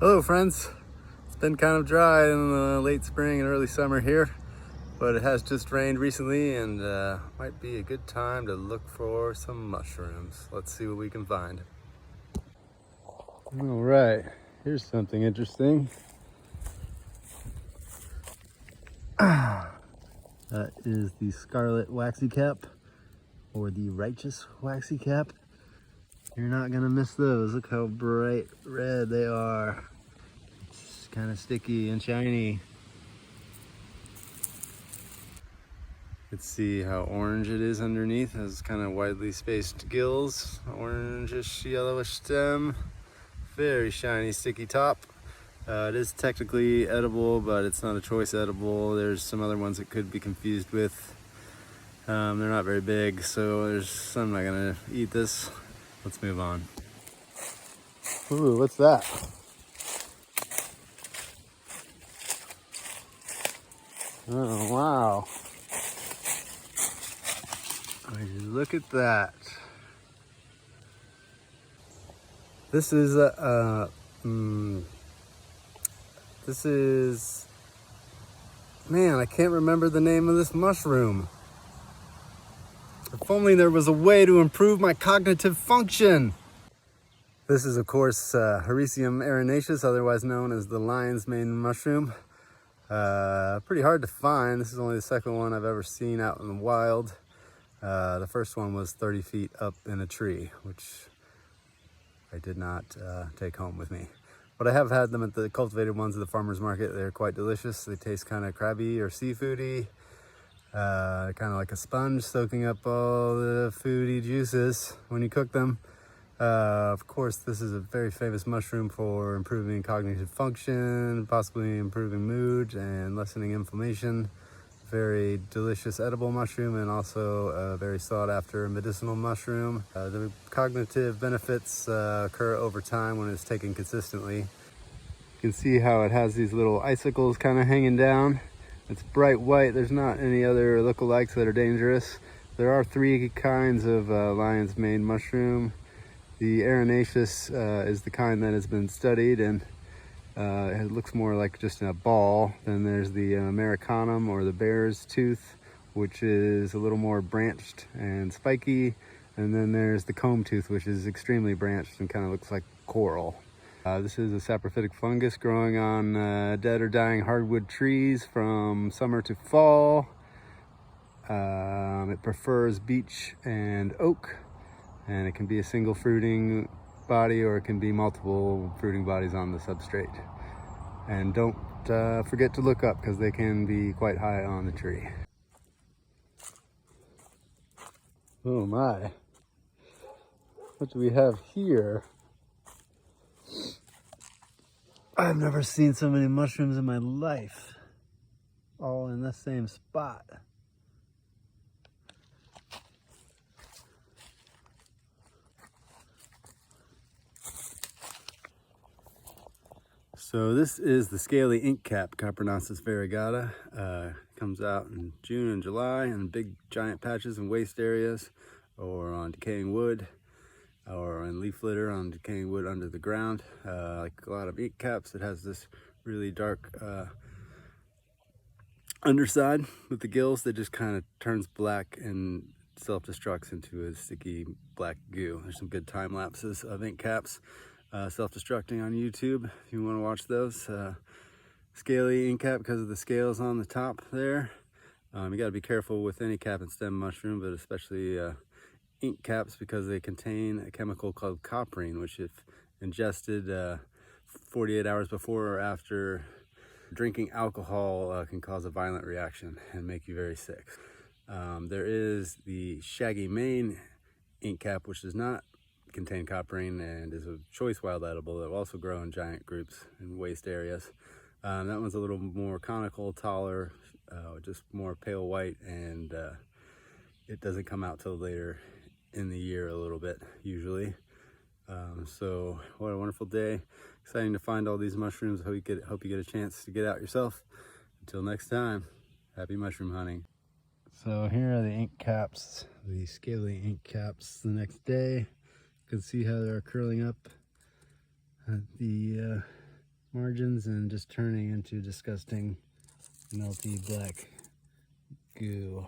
Hello friends, it's been kind of dry in the late spring and early summer here, but it has just rained recently and might be a good time to look for some mushrooms. Let's see what we can find. All right, here's something interesting. That is the Scarlet Waxy cap, or the Righteous Waxy cap. You're not gonna miss those. Look how bright red they are. It's kind of sticky and shiny. You can see how orange it is underneath. It has kind of widely spaced gills, orangish yellowish stem, very shiny sticky top. It is technically edible, but it's not a choice edible. There's some other ones it could be confused with. They're not very big, so I'm not gonna eat this. Let's move on. Ooh, what's that? Oh, wow. Look at that. This is man, I can't remember the name of this mushroom. If only there was a way to improve my cognitive function. This is, of course, Hericium arenaceus, otherwise known as the lion's mane mushroom. Pretty hard to find. This is only the second one I've ever seen out in the wild. The first one was 30 feet up in a tree, which I did not take home with me. But I have had them at the cultivated ones at the farmer's market. They're quite delicious. They taste kind of crabby or seafoody. Kind of like a sponge, soaking up all the foody juices when you cook them. Of course, this is a very famous mushroom for improving cognitive function, possibly improving mood and lessening inflammation. Very delicious edible mushroom, and also a very sought after medicinal mushroom. The cognitive benefits occur over time when it's taken consistently. You can see how it has these little icicles kind of hanging down. It's bright white. There's not any other lookalikes that are dangerous. There are three kinds of lion's mane mushroom. The arenaceus is the kind that has been studied, and it looks more like just a ball. Then there's the Americanum, or the bear's tooth, which is a little more branched and spiky. And then there's the comb tooth, which is extremely branched and kind of looks like coral. This is a saprophytic fungus growing on dead or dying hardwood trees from summer to fall. It prefers beech and oak, and it can be a single fruiting body, or it can be multiple fruiting bodies on the substrate. And don't forget to look up, because they can be quite high on the tree. Oh my, what do we have here? I've never seen so many mushrooms in my life, all in the same spot. So this is the Scaly ink cap, Coppernossus variegata. Comes out in June and July in big giant patches and waste areas, or on decaying wood, or in leaf litter on decaying wood under the ground. Like a lot of ink caps, it has this really dark underside with the gills that just kind of turns black and self-destructs into a sticky black goo. There's some good time lapses of ink caps self-destructing on YouTube if you want to watch those. Scaly ink cap because of the scales on the top there. You got to be careful with any cap and stem mushroom, but especially ink caps, because they contain a chemical called copperine, which if ingested 48 hours before or after drinking alcohol can cause a violent reaction and make you very sick. There is the shaggy mane ink cap, which does not contain copperine and is a choice wild edible that will also grow in giant groups in waste areas. That one's a little more conical, taller, just more pale white, and it doesn't come out till later in the year a little bit, usually. So what a wonderful day. Exciting to find all these mushrooms. Hope you get a chance to get out yourself. Until next time, happy mushroom hunting. So here are the ink caps, the Scaly ink caps the next day. You can see how they're curling up at the margins and just turning into disgusting melty black goo.